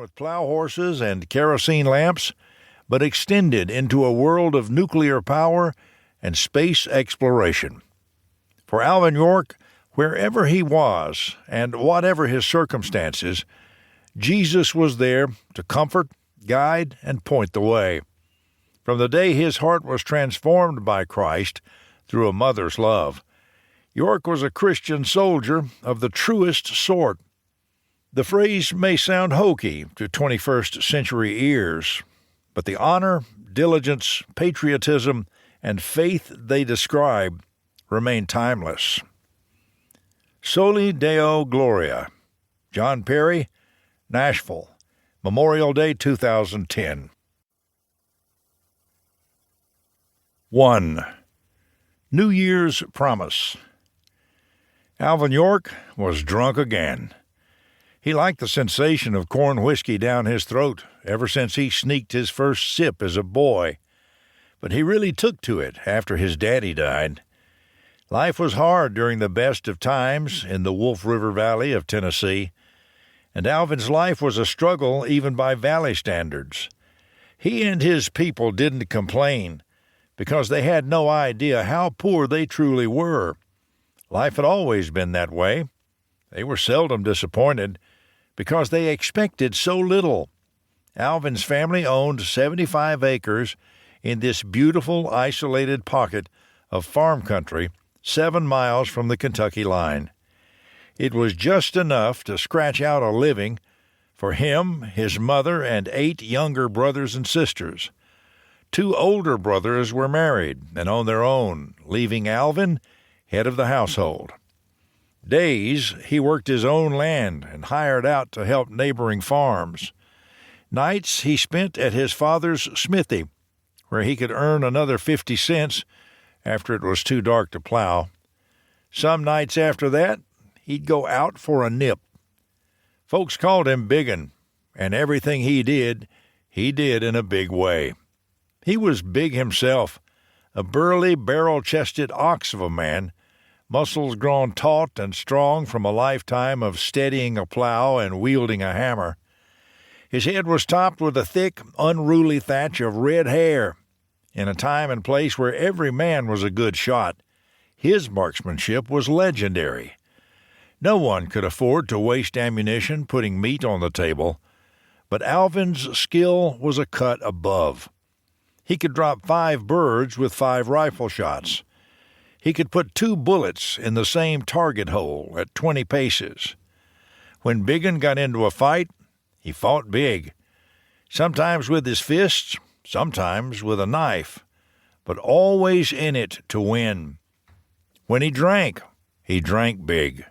with plow horses and kerosene lamps, but extended into a world of nuclear power and space exploration. For Alvin York, wherever he was and whatever his circumstances, Jesus was there to comfort, guide, and point the way. From the day his heart was transformed by Christ through a mother's love, York was a Christian soldier of the truest sort. The phrase may sound hokey to 21st century ears, but the honor, diligence, patriotism, and faith they describe remain timeless. Soli Deo Gloria. John Perry, Nashville, Memorial Day 2010. 1. New Year's Promise. Alvin York was drunk again. He liked the sensation of corn whiskey down his throat ever since he sneaked his first sip as a boy, but he really took to it after his daddy died. Life was hard during the best of times in the Wolf River Valley of Tennessee, and Alvin's life was a struggle even by valley standards. He and his people didn't complain because they had no idea how poor they truly were. Life had always been that way. They were seldom disappointed because they expected so little. Alvin's family owned 75 acres in this beautiful, isolated pocket of farm country 7 miles from the Kentucky line. It was just enough to scratch out a living for him, his mother, and 8 younger brothers and sisters. 2 older brothers were married and on their own, leaving Alvin head of the household. Days he worked his own land and hired out to help neighboring farms. Nights he spent at his father's smithy, where he could earn another 50 cents after it was too dark to plow. Some nights after that, he'd go out for a nip. Folks called him Biggin, and everything he did in a big way. He was big himself, a burly, barrel-chested ox of a man, muscles grown taut and strong from a lifetime of steadying a plow and wielding a hammer. His head was topped with a thick, unruly thatch of red hair. In a time and place where every man was a good shot, his marksmanship was legendary. No one could afford to waste ammunition putting meat on the table, but Alvin's skill was a cut above. He could drop 5 birds with 5 rifle shots. He could put 2 bullets in the same target hole at 20 paces. When Biggin got into a fight, he fought big, sometimes with his fists, sometimes with a knife, but always in it to win. When he drank big.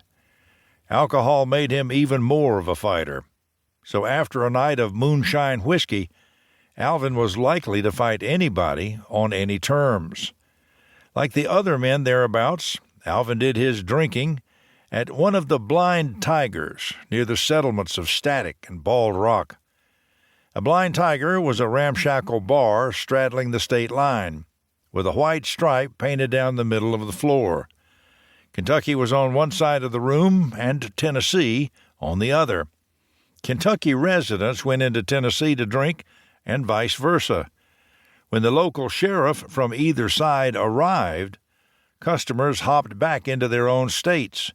Alcohol made him even more of a fighter. So after a night of moonshine whiskey, Alvin was likely to fight anybody on any terms. Like the other men thereabouts, Alvin did his drinking at one of the Blind Tigers near the settlements of Static and Bald Rock. A Blind Tiger was a ramshackle bar straddling the state line, with a white stripe painted down the middle of the floor. Kentucky was on one side of the room and Tennessee on the other. Kentucky residents went into Tennessee to drink and vice versa. When the local sheriff from either side arrived, customers hopped back into their own states,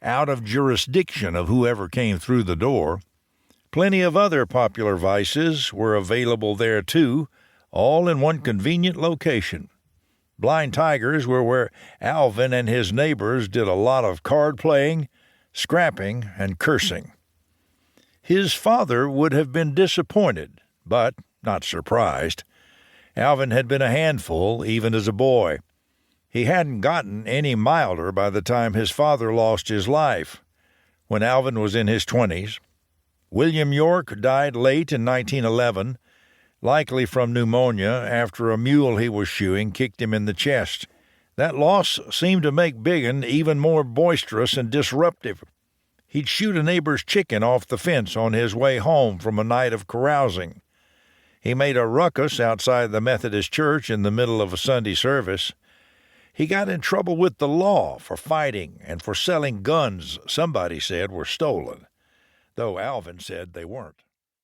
out of jurisdiction of whoever came through the door. Plenty of other popular vices were available there, too, all in one convenient location. Blind Tigers were where Alvin and his neighbors did a lot of card-playing, scrapping, and cursing. His father would have been disappointed, but not surprised. Alvin had been a handful even as a boy. He hadn't gotten any milder by the time his father lost his life, when Alvin was in his 20s. William York died late in 1911, likely from pneumonia after a mule he was shoeing kicked him in the chest. That loss seemed to make Biggin even more boisterous and disruptive. He'd shoot a neighbor's chicken off the fence on his way home from a night of carousing. He made a ruckus outside the Methodist church in the middle of a Sunday service. He got in trouble with the law for fighting and for selling guns somebody said were stolen, though Alvin said they weren't.